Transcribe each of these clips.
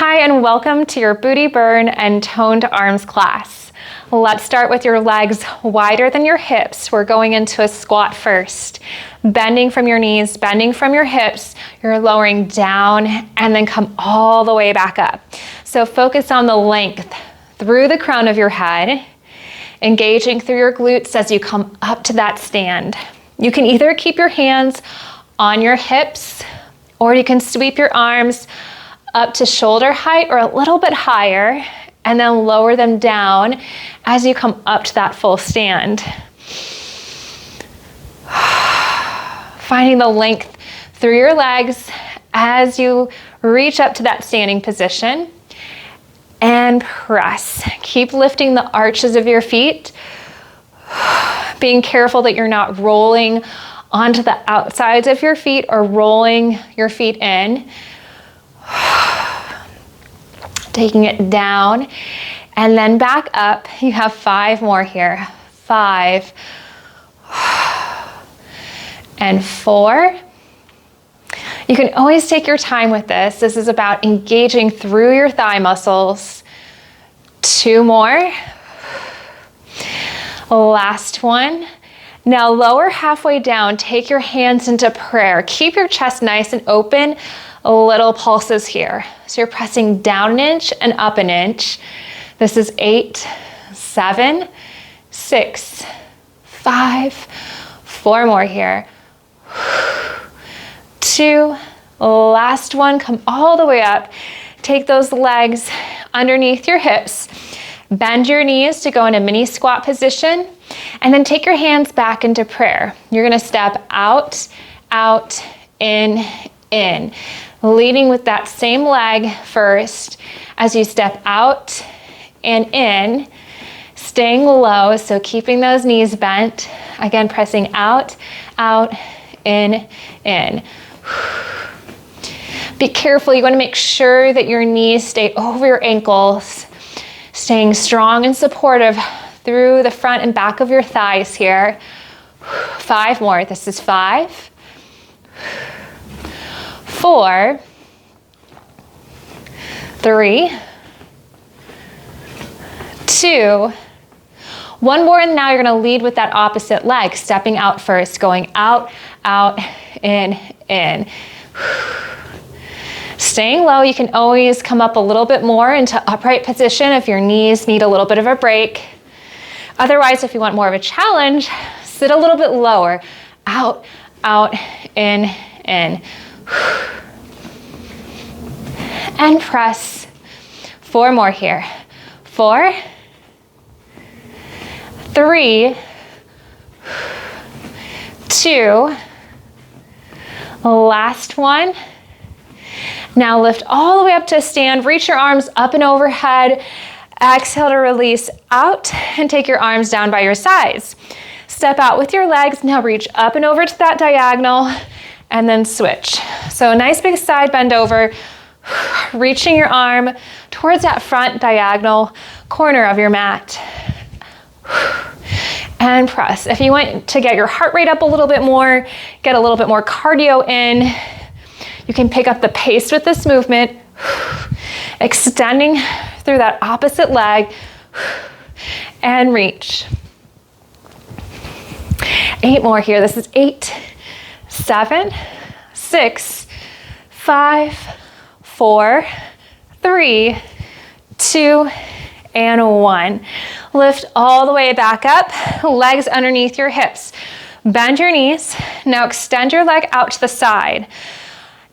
Hi, and welcome to your booty burn and toned arms class. Let's start with your legs wider than your hips. We're going into a squat first. Bending from your knees, bending from your hips. You're lowering down and then come all the way back up. So focus on the length through the crown of your head, engaging through your glutes as you come up to that stand. You can either keep your hands on your hips or you can sweep your arms up to shoulder height or a little bit higher, and then lower them down as you come up to that full stand. Finding the length through your legs as you reach up to that standing position and press. Keep lifting the arches of your feet, being careful that you're not rolling onto the outsides of your feet or rolling your feet in. Taking it down and then back up. You have 5 more here. 5 and 4. You can always take your time with this. This is about engaging through your thigh muscles. 2 more. Last one. Now lower halfway down, take your hands into prayer. Keep your chest nice and open. Little pulses here. So you're pressing down an inch and up an inch. This is 8, 7, 6, 5, 4 more here. 2, last one, come all the way up. Take those legs underneath your hips. Bend your knees to go in a mini squat position, and then take your hands back into prayer. You're gonna step out, out, in, leading with that same leg first as you step out and in, staying low, so keeping those knees bent. Again, pressing out, out, in. Be careful, you wanna make sure that your knees stay over your ankles, staying strong and supportive through the front and back of your thighs here. 5 more, this is 5, 4, 3, 2, 1 more, and now you're gonna lead with that opposite leg, stepping out first, going out, out, in. Staying low, you can always come up a little bit more into upright position if your knees need a little bit of a break. Otherwise, if you want more of a challenge, sit a little bit lower, out, out, in. And press. 4 more here. 4, 3, 2, last one. Now lift all the way up to a stand, reach your arms up and overhead, exhale to release out and take your arms down by your sides. Step out with your legs, now reach up and over to that diagonal and then switch. So a nice big side bend over, reaching your arm towards that front diagonal corner of your mat. And press. If you want to get your heart rate up a little bit more, get a little bit more cardio in, you can pick up the pace with this movement, extending through that opposite leg, and reach. 8 more here. This is 8, 7, 6, 5, 4, 3, 2, and 1. Lift all the way back up, legs underneath your hips. Bend your knees. Now extend your leg out to the side.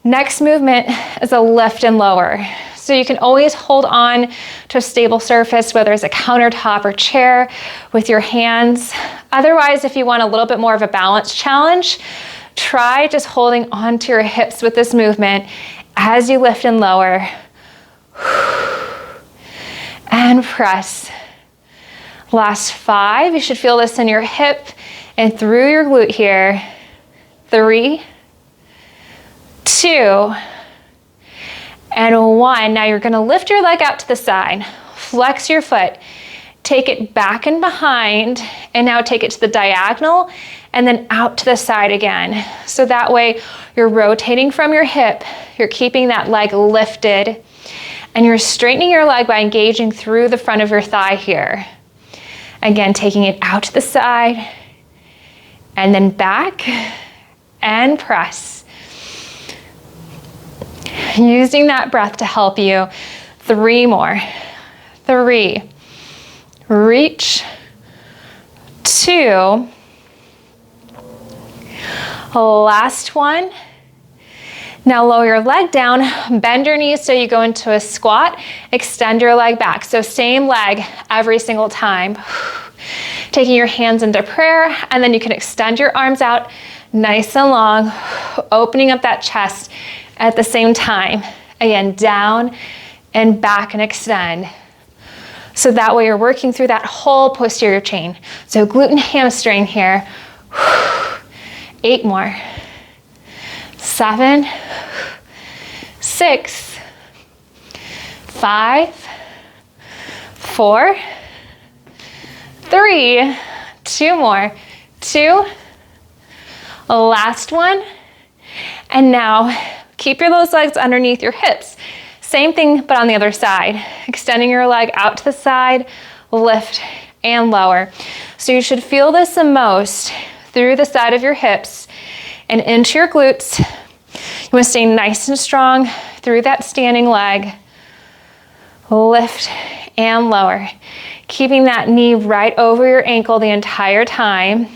Next movement is a lift and lower. So you can always hold on to a stable surface, whether it's a countertop or chair, with your hands. Otherwise, if you want a little bit more of a balance challenge, try just holding onto your hips with this movement as you lift and lower. And press. Last 5, you should feel this in your hip and through your glute here. 3, 2, and 1. Now you're gonna lift your leg out to the side, flex your foot, take it back and behind, and now take it to the diagonal and then out to the side again. So that way you're rotating from your hip, you're keeping that leg lifted, And you're straightening your leg by engaging through the front of your thigh here. Again, taking it out to the side and then back and press. Using that breath to help you. 3 more. 3. Reach. 2. Last one. Now lower your leg down, bend your knees so you go into a squat, extend your leg back. So same leg every single time. Taking your hands into prayer, and then you can extend your arms out nice and long, opening up that chest at the same time. Again, down and back and extend. So that way you're working through that whole posterior chain. So glute and hamstring here. 8 more. 7, 6, 5, 4, 3, 2 more. 2, last one. And now keep those legs underneath your hips. Same thing, but on the other side. Extending your leg out to the side, lift and lower. So you should feel this the most through the side of your hips and into your glutes. You want to stay nice and strong through that standing leg. Lift and lower. Keeping that knee right over your ankle the entire time.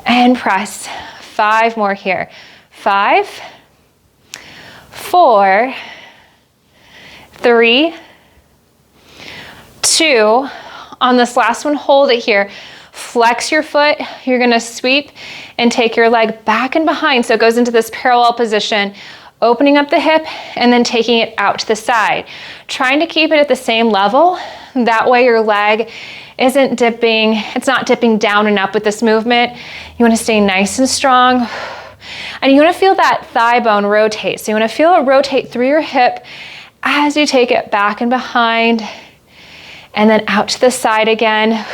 And press. 5 more here. 5, 4, 3, 2. On this last one, hold it here. Flex your foot. You're going to sweep and take your leg back and behind so it goes into this parallel position, opening up the hip and then taking it out to the side. Trying to keep it at the same level. That way your leg isn't dipping, it's not dipping down and up with this movement. You want to stay nice and strong. And you want to feel that thigh bone rotate. So you want to feel it rotate through your hip as you take it back and behind and then out to the side again.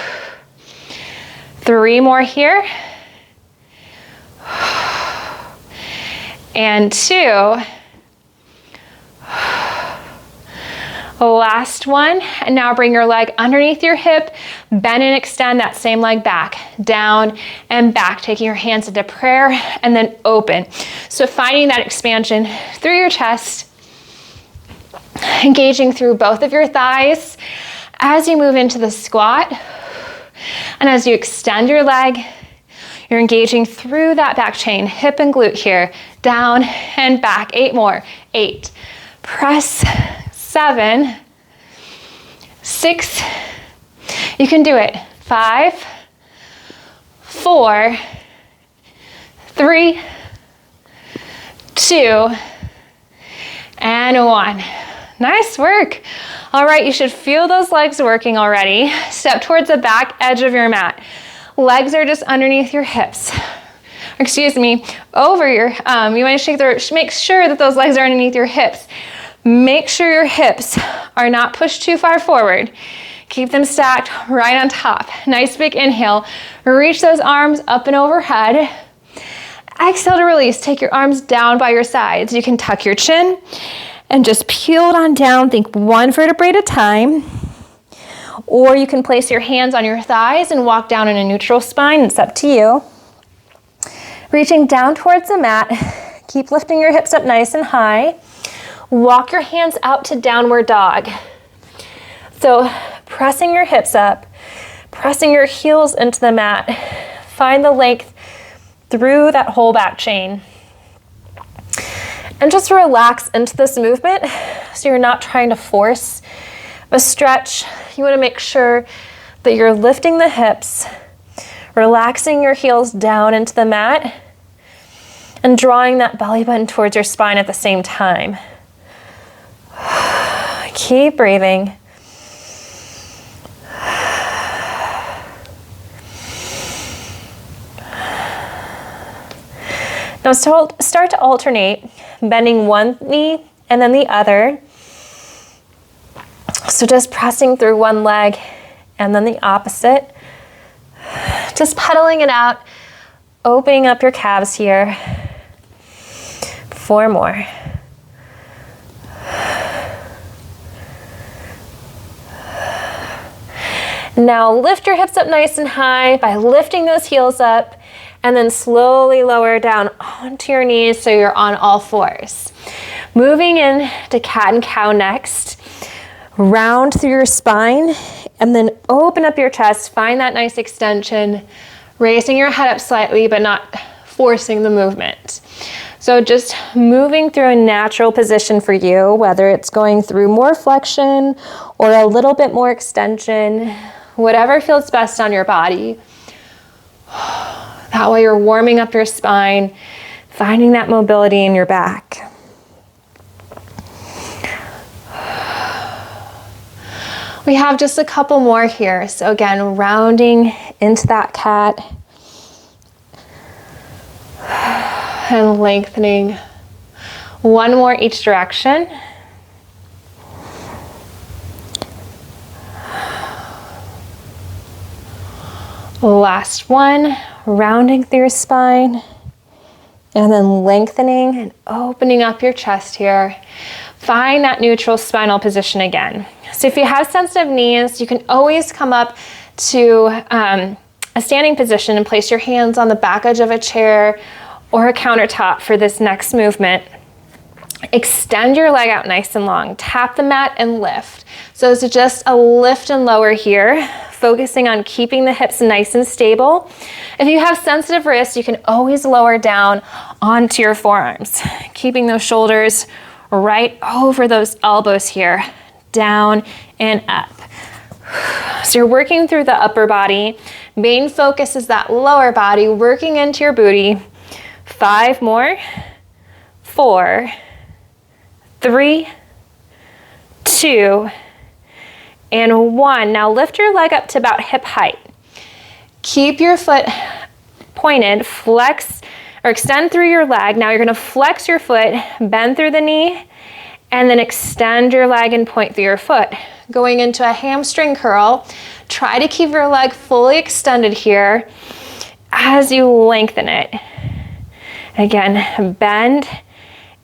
3 more here. And 2. Last one. And now bring your leg underneath your hip, bend and extend that same leg back, down and back, taking your hands into prayer and then open. So finding that expansion through your chest, engaging through both of your thighs as you move into the squat. And as you extend your leg, you're engaging through that back chain, hip and glute here, down and back. 8 more. 8. Press. 7, 6. You can do it. 5, 4, 3, 2, and 1. Nice work. All right, you should feel those legs working already. Step towards the back edge of your mat. Legs are just underneath your hips. Excuse me, over your, you want to make sure that those legs are underneath your hips. Make sure your hips are not pushed too far forward. Keep them stacked right on top. Nice big inhale. Reach those arms up and overhead. Exhale to release. Take your arms down by your sides. You can tuck your chin and just peel it on down. Think 1 vertebrae at a time. Or you can place your hands on your thighs and walk down in a neutral spine. It's up to you. Reaching down towards the mat. Keep lifting your hips up nice and high. Walk your hands out to downward dog. So pressing your hips up, pressing your heels into the mat. Find the length through that whole back chain. And just relax into this movement so you're not trying to force a stretch. You want to make sure that you're lifting the hips, relaxing your heels down into the mat, and drawing that belly button towards your spine at the same time. Keep breathing. Now start to alternate, bending one knee and then the other. So just pressing through one leg and then the opposite. Just pedaling it out, opening up your calves here. 4 more. Now lift your hips up nice and high by lifting those heels up, and then slowly lower down onto your knees so you're on all fours. Moving in to cat and cow next. Round through your spine and then open up your chest. Find that nice extension, raising your head up slightly but not forcing the movement. So just moving through a natural position for you, whether it's going through more flexion or a little bit more extension, whatever feels best on your body. That way you're warming up your spine, finding that mobility in your back. We have just a couple more here. So again, rounding into that cat and lengthening. One more each direction. Last one, rounding through your spine and then lengthening and opening up your chest here. Find that neutral spinal position again. So if you have sensitive knees, you can always come up to a standing position and place your hands on the back edge of a chair or a countertop for this next movement. Extend your leg out nice and long. Tap the mat and lift. So it's just a lift and lower here, focusing on keeping the hips nice and stable. If you have sensitive wrists, you can always lower down onto your forearms, keeping those shoulders right over those elbows here, down and up. So you're working through the upper body. Main focus is that lower body, working into your booty. 5 more. 4, 3, 2, and 1. Now lift your leg up to about hip height. Keep your foot pointed, flex or extend through your leg. Now you're going to flex your foot, bend through the knee, and then extend your leg and point through your foot. Going into a hamstring curl. Try to keep your leg fully extended here as you lengthen it. Again, bend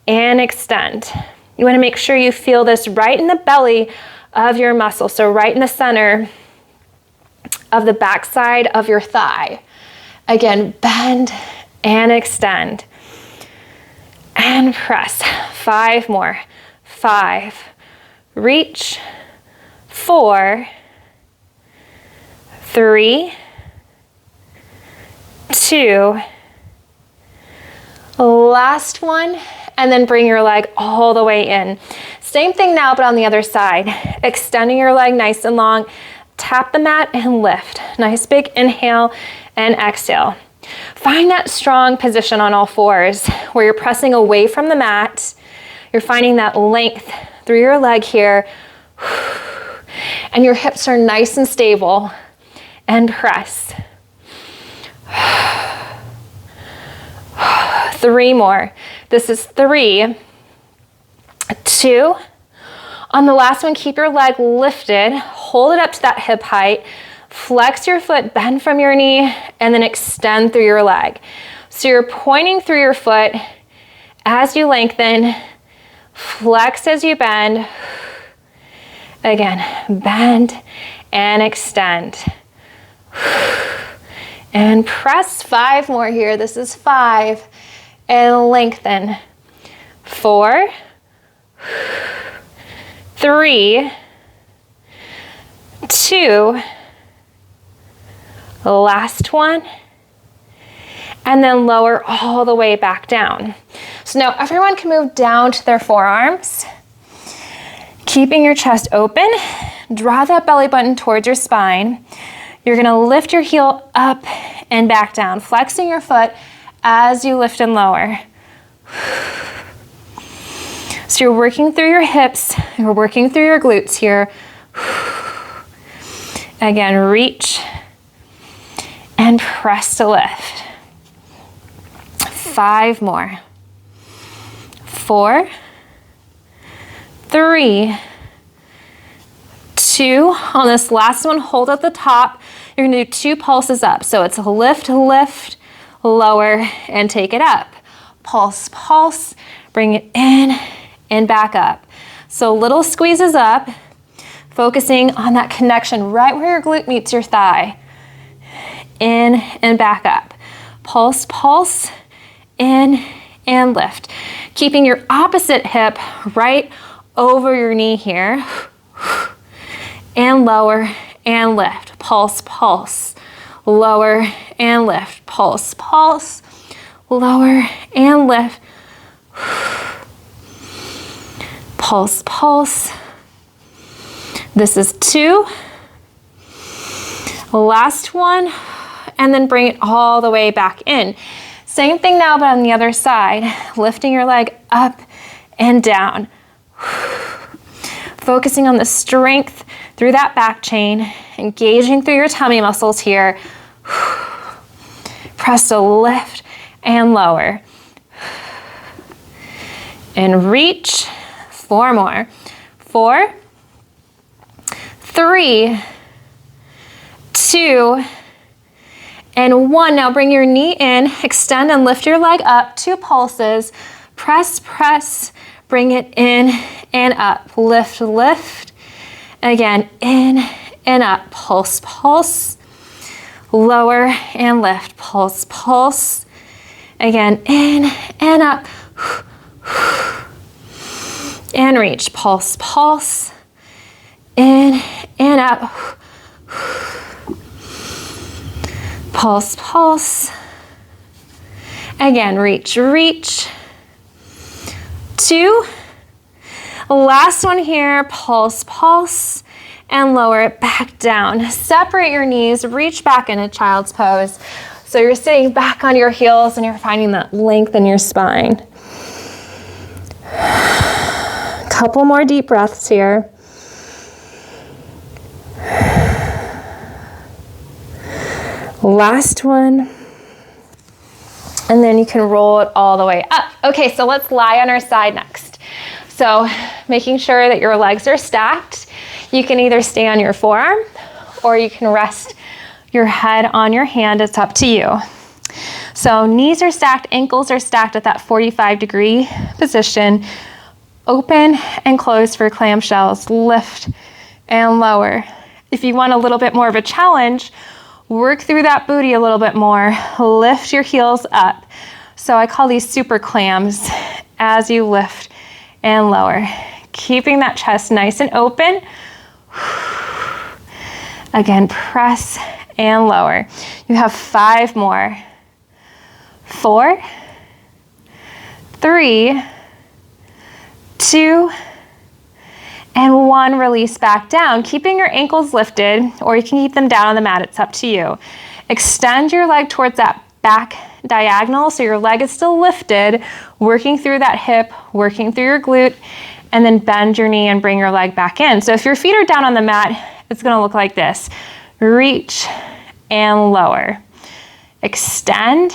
and extend. You want to make sure you feel this right in the belly of your muscle, so right in the center of the backside of your thigh. Again, bend and extend. And press. 5 more. 5. Reach. 4. 3. 2. Last one. And then bring your leg all the way in. Same thing now, but on the other side. Extending your leg nice and long. Tap the mat and lift. Nice big inhale and exhale. Find that strong position on all fours where you're pressing away from the mat. You're finding that length through your leg here. And your hips are nice and stable. And press. 3 more. This is 3, 2. On the last one, keep your leg lifted. Hold it up to that hip height. Flex your foot, bend from your knee, and then extend through your leg. So you're pointing through your foot as you lengthen. Flex as you bend. Again, bend and extend. And press. 5 more here. This is 5. And lengthen. 4, 3, 2, last one, and then lower all the way back down. So now everyone can move down to their forearms, keeping your chest open. Draw that belly button towards your spine. You're gonna lift your heel up and back down, flexing your foot as you lift and lower. So you're working through your hips, you're working through your glutes here. Again, reach and press to lift. 5 more. 4, 3, 2. On this last one, hold at the top. You're gonna do 2 pulses up. So it's lift, lift, lower, and take it up. Pulse, pulse, bring it in and back up. So little squeezes up, Focusing on that connection right where your glute meets your thigh. In and back up. Pulse, pulse, in and lift. Keeping your opposite hip right over your knee here. And lower and lift. Pulse, pulse. Lower and lift. Pulse, pulse. Lower and lift. Pulse, pulse. This is 2. Last one. And then bring it all the way back in. Same thing now, but on the other side. Lifting your leg up and down. Focusing on the strength through that back chain. Engaging through your tummy muscles here. Press to lift and lower. And reach. 4 more. 4, 3, 2, and 1. Now bring your knee in, extend and lift your leg up. 2 pulses. Press, press, bring it in and up. Lift, lift. Again, in and up. Pulse, pulse. Lower and lift. Pulse, pulse. Again, in and up. And reach. Pulse, pulse. In and up. Pulse, pulse. Again, reach, reach. 2. Last one here, pulse, pulse, and lower it back down. Separate your knees, reach back into child's pose. So you're sitting back on your heels and you're finding that length in your spine. Couple more deep breaths here. Last one. And then you can roll it all the way up. Okay, so let's lie on our side next. So making sure that your legs are stacked. You can either stay on your forearm or you can rest your head on your hand. It's up to you. So knees are stacked, ankles are stacked at that 45-degree position. Open and close for clamshells. Lift and lower. If you want a little bit more of a challenge, work through that booty a little bit more. Lift your heels up. So I call these super clams as you lift and lower. Keeping that chest nice and open. Again, press and lower. You have 5 more. 4, 3, 2, and 1. Release back down, keeping your ankles lifted, or you can keep them down on the mat. It's up to you. Extend your leg towards that back diagonal so your leg is still lifted, working through that hip, working through your glute, and then bend your knee and bring your leg back in. So if your feet are down on the mat, it's going to look like this. Reach and lower. Extend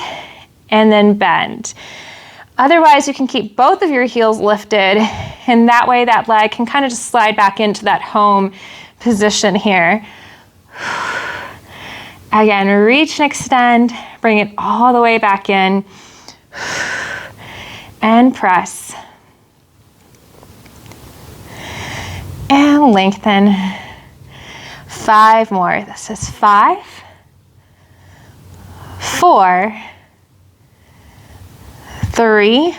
and then bend. Otherwise, you can keep both of your heels lifted, and that way that leg can kind of just slide back into that home position here. Again, reach and extend, bring it all the way back in, and press. And lengthen. 5 more. This is 5, 4, 3,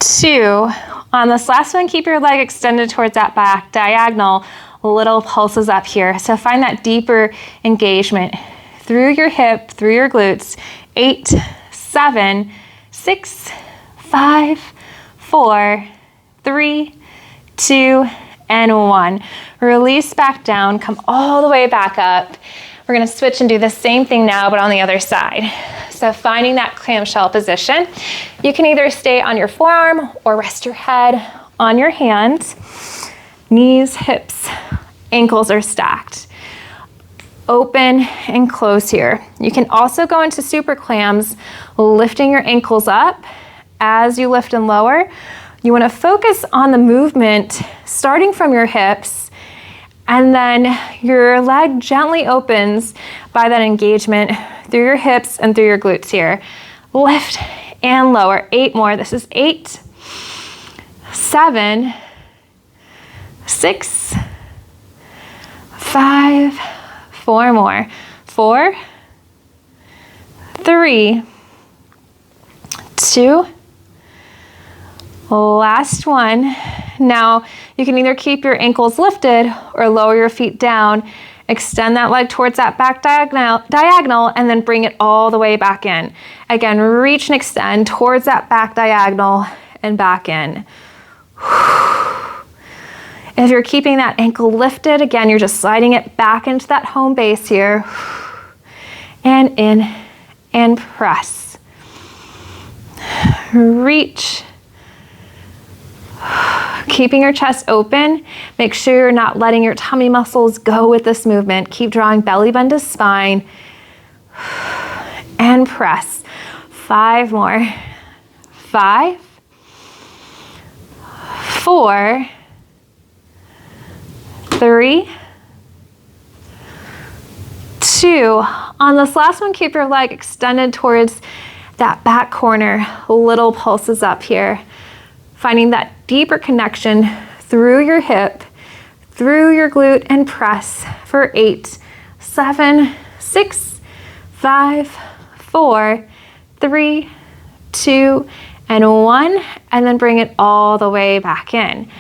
2. On this last one, keep your leg extended towards that back diagonal. Little pulses up here. So find that deeper engagement through your hip, through your glutes. 8, 7, 6, 5, 4, 3, 2, and 1. Release back down, come all the way back up. We're gonna switch and do the same thing now, but on the other side. So finding that clamshell position, you can either stay on your forearm or rest your head on your hands. Knees, hips, ankles are stacked. Open and close here. You can also go into super clams, lifting your ankles up as you lift and lower. You want to focus on the movement starting from your hips, and then your leg gently opens by that engagement through your hips and through your glutes here. Lift and lower. 8 more. This is 8, 7, 6, 5, 4 more. 4, 3, 2, last one. Now you can either keep your ankles lifted or lower your feet down. Extend that leg towards that back diagonal and then bring it all the way back in. Again, reach and extend towards that back diagonal and back in. If you're keeping that ankle lifted, again, you're just sliding it back into that home base here. And in and press. Reach. Keeping your chest open. Make sure you're not letting your tummy muscles go with this movement. Keep drawing belly button to spine. And press. 5 more. 5, 4, 3, 2. On this last one, keep your leg extended towards that back corner. Little pulses up here. Finding that deeper connection through your hip, through your glute, and press for 8, 7, 6, 5, 4, 3, 2, and 1, and then bring it all the way back in.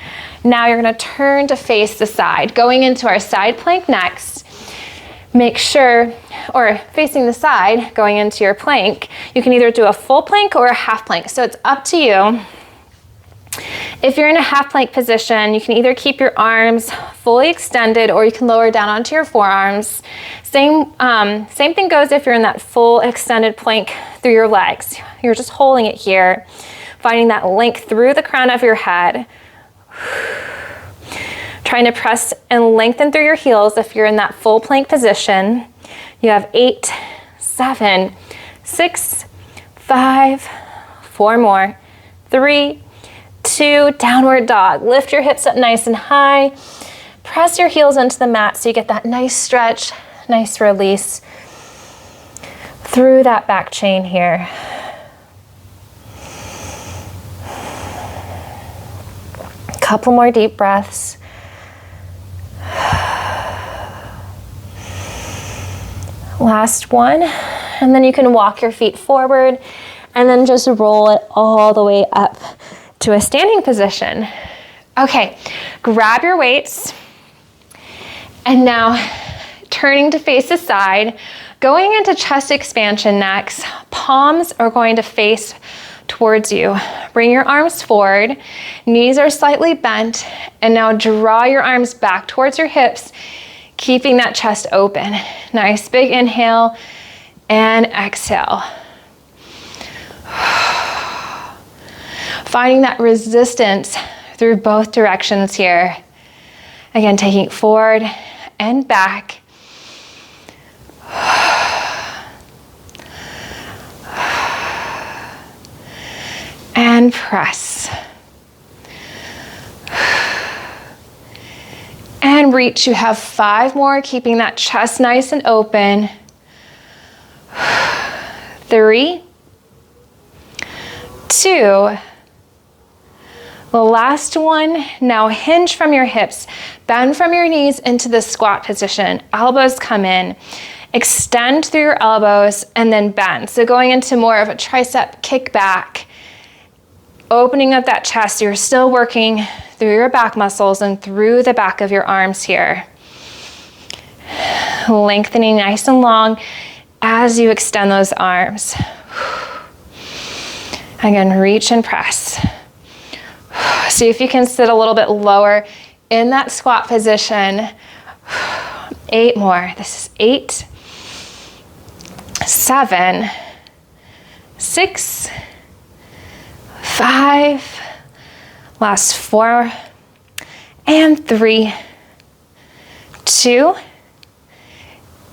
Now you're gonna turn to face the side. Going into our side plank next, make sure, or facing the side, going into your plank, you can either do a full plank or a half plank, so it's up to you. If you're in a half plank position, you can either keep your arms fully extended or you can lower down onto your forearms. Same thing goes if you're in that full extended plank through your legs. You're just holding it here, finding that length through the crown of your head. Trying to press and lengthen through your heels if you're in that full plank position. You have 8, 7, 6, 5, 4 more, 3, 2, downward dog. Lift your hips up nice and high. Press your heels into the mat so you get that nice stretch, nice release through that back chain here. Couple more deep breaths. Last one. And then you can walk your feet forward and then just roll it all the way up to a standing position. Okay, grab your weights. And now turning to face the side, going into chest expansion next. Palms are going to face towards you. Bring your arms forward, knees are slightly bent, and now draw your arms back towards your hips, keeping that chest open. Nice big inhale and exhale. Finding that resistance through both directions here. Again, taking it forward and back. And press. And reach. You have 5 more, keeping that chest nice and open. 3, 2, the last one. Now hinge from your hips, bend from your knees into the squat position. Elbows come in, extend through your elbows and then bend. So going into more of a tricep kick back, opening up that chest. You're still working through your back muscles and through the back of your arms here. Lengthening nice and long as you extend those arms. Again, reach and press. See if you can sit a little bit lower in that squat position. 8 more. This is 8, 7, 6, 5, last 4, and 3, 2,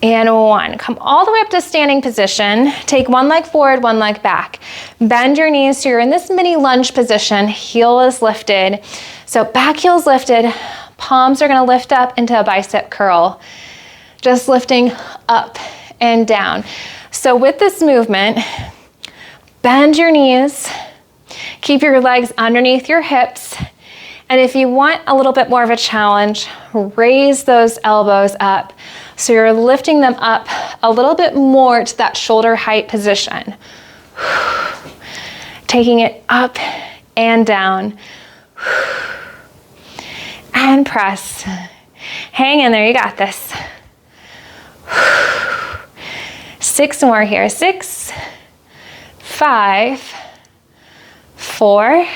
and 1. Come all the way up to standing position. Take one leg forward, one leg back. Bend your knees so you're in this mini lunge position. Heel is lifted. So back heel's lifted. Palms are gonna lift up into a bicep curl. Just lifting up and down. So with this movement, bend your knees. Keep your legs underneath your hips. And if you want a little bit more of a challenge, raise those elbows up. So you're lifting them up a little bit more to that shoulder height position. Taking it up and down. And press. Hang in there, you got this. 6 more here. 6, 5, 4,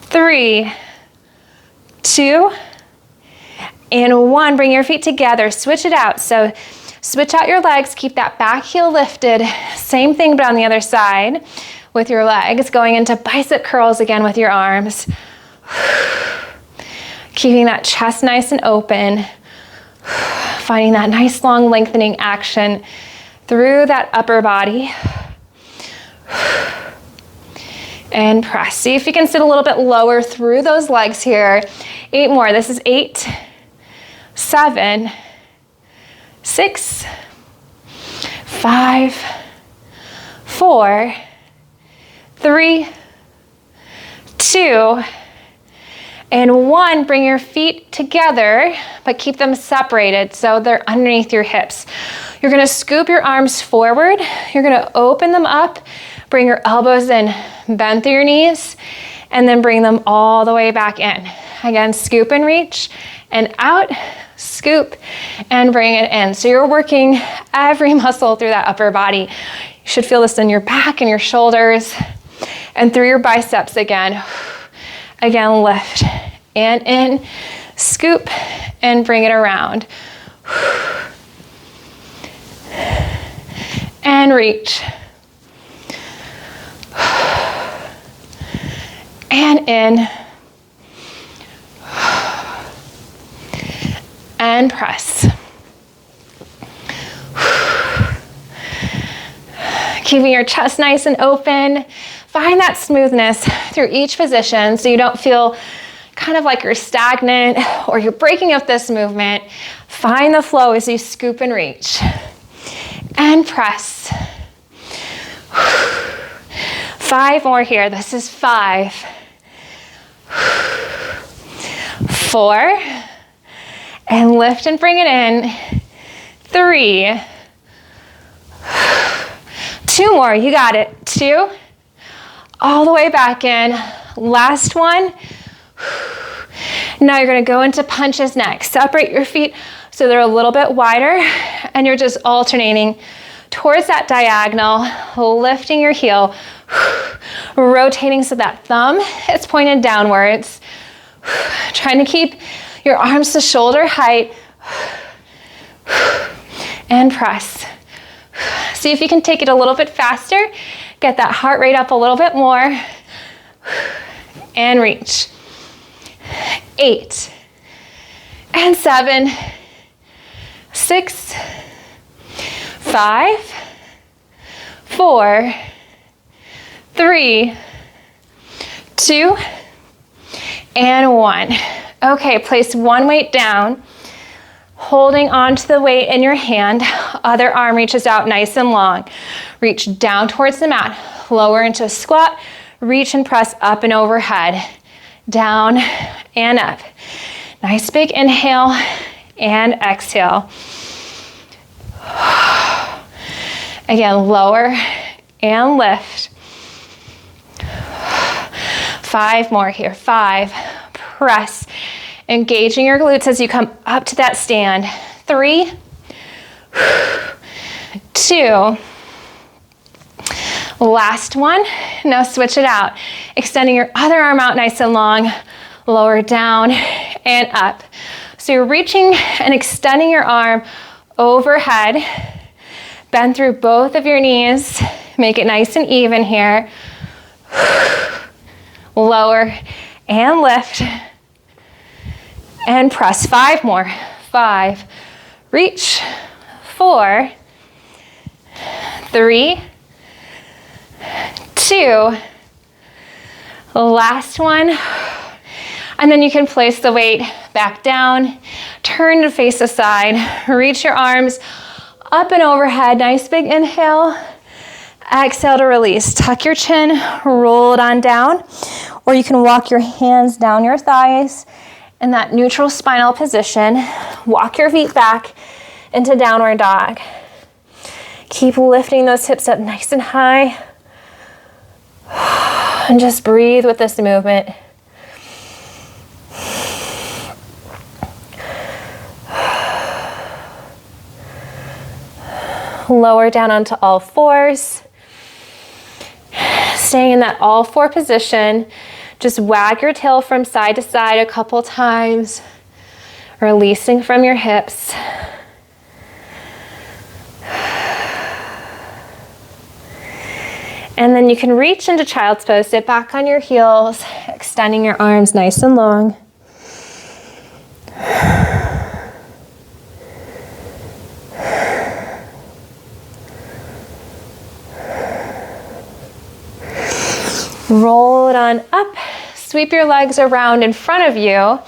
3, 2, and 1. Bring your feet together. Switch it out. So switch out your legs. Keep that back heel lifted. Same thing, but on the other side with your legs. Going into bicep curls again with your arms. Keeping that chest nice and open. Finding that nice long lengthening action through that upper body. And press. See if you can sit a little bit lower through those legs here. 8 more. This is 8, 7, 6, 5, 4, 3, 2, and 1. Bring your feet together, but keep them separated so they're underneath your hips. You're gonna scoop your arms forward. You're gonna open them up, bring your elbows in, bend through your knees, and then bring them all the way back in. Again, scoop and reach, and out, scoop, and bring it in. So you're working every muscle through that upper body. You should feel this in your back and your shoulders, and through your biceps again. Again, lift and in, scoop, and bring it around. And reach. And in. And press. Keeping your chest nice and open. Find that smoothness through each position so you don't feel kind of like you're stagnant or you're breaking up this movement. Find the flow as you scoop and reach. And press. 5 more here. This is 5, 4, and lift and bring it in. 3, 2 more. You got it. 2. All the way back in. Last one. Now you're going to go into punches next. Separate your feet so they're a little bit wider, and you're just alternating towards that diagonal, lifting your heel, rotating so that thumb is pointed downwards. Trying to keep your arms to shoulder height, and press. See if you can take it a little bit faster. Get that heart rate up a little bit more. And reach. 8, and 7, 6, 5, 4, 3, 2, and 1. Okay, place one weight down, holding onto the weight in your hand. Other arm reaches out nice and long. Reach down towards the mat, lower into a squat, reach and press up and overhead, down and up. Nice big inhale and exhale. Again, lower and lift. 5 more here. 5, press. Engaging your glutes as you come up to that stand. 3, 2, last one. Now switch it out. Extending your other arm out nice and long, lower down and up. So you're reaching and extending your arm overhead. Bend through both of your knees. Make it nice and even here. Lower and lift. And press. 5 more. 5, reach. 4, 3, 2, last one. And then you can place the weight back down, turn to face the side, reach your arms up and overhead. Nice big inhale. Exhale to release. Tuck your chin, roll it on down. Or you can walk your hands down your thighs in that neutral spinal position. Walk your feet back into downward dog. Keep lifting those hips up nice and high. And just breathe with this movement. Lower down onto all fours. Staying in that all four position. Just wag your tail from side to side a couple times, releasing from your hips. And then you can reach into child's pose, sit back on your heels, extending your arms nice and long. Roll it on up, sweep your legs around in front of you.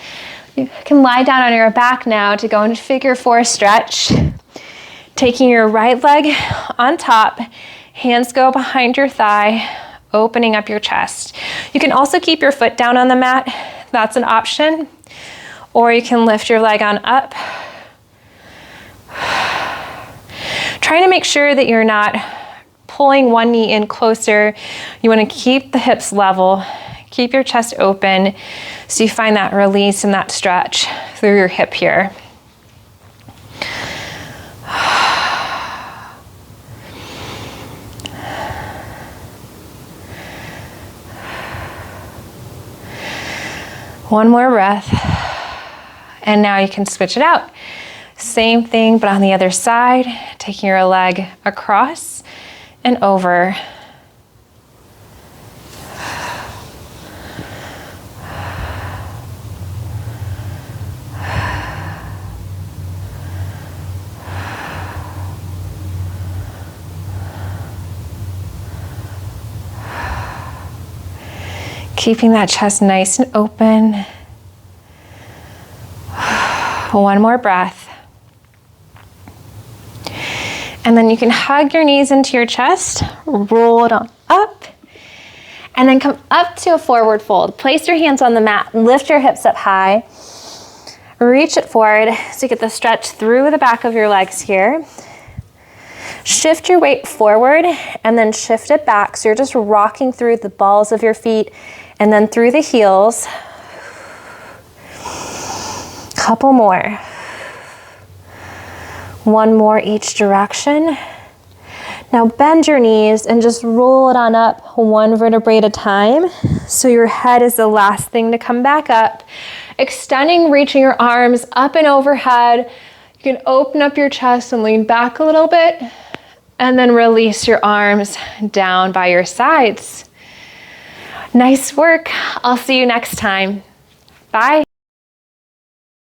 You can lie down on your back now to go into figure four stretch. Taking your right leg on top, hands go behind your thigh, opening up your chest. You can also keep your foot down on the mat, that's an option. Or you can lift your leg on up. Trying to make sure that you're not pulling one knee in closer. You want to keep the hips level, keep your chest open so you find that release and that stretch through your hip here. One more breath. And now you can switch it out. Same thing, but on the other side, taking your leg across and over. Keeping that chest nice and open. One more breath. And then you can hug your knees into your chest, roll it on up, and then come up to a forward fold. Place your hands on the mat, lift your hips up high, reach it forward so you get the stretch through the back of your legs here. Shift your weight forward and then shift it back. So you're just rocking through the balls of your feet and then through the heels. Couple more. One more each direction. Now bend your knees and just roll it on up one vertebrae at a time. So your head is the last thing to come back up. Extending, reaching your arms up and overhead. You can open up your chest and lean back a little bit and then release your arms down by your sides. Nice work. I'll see you next time. Bye.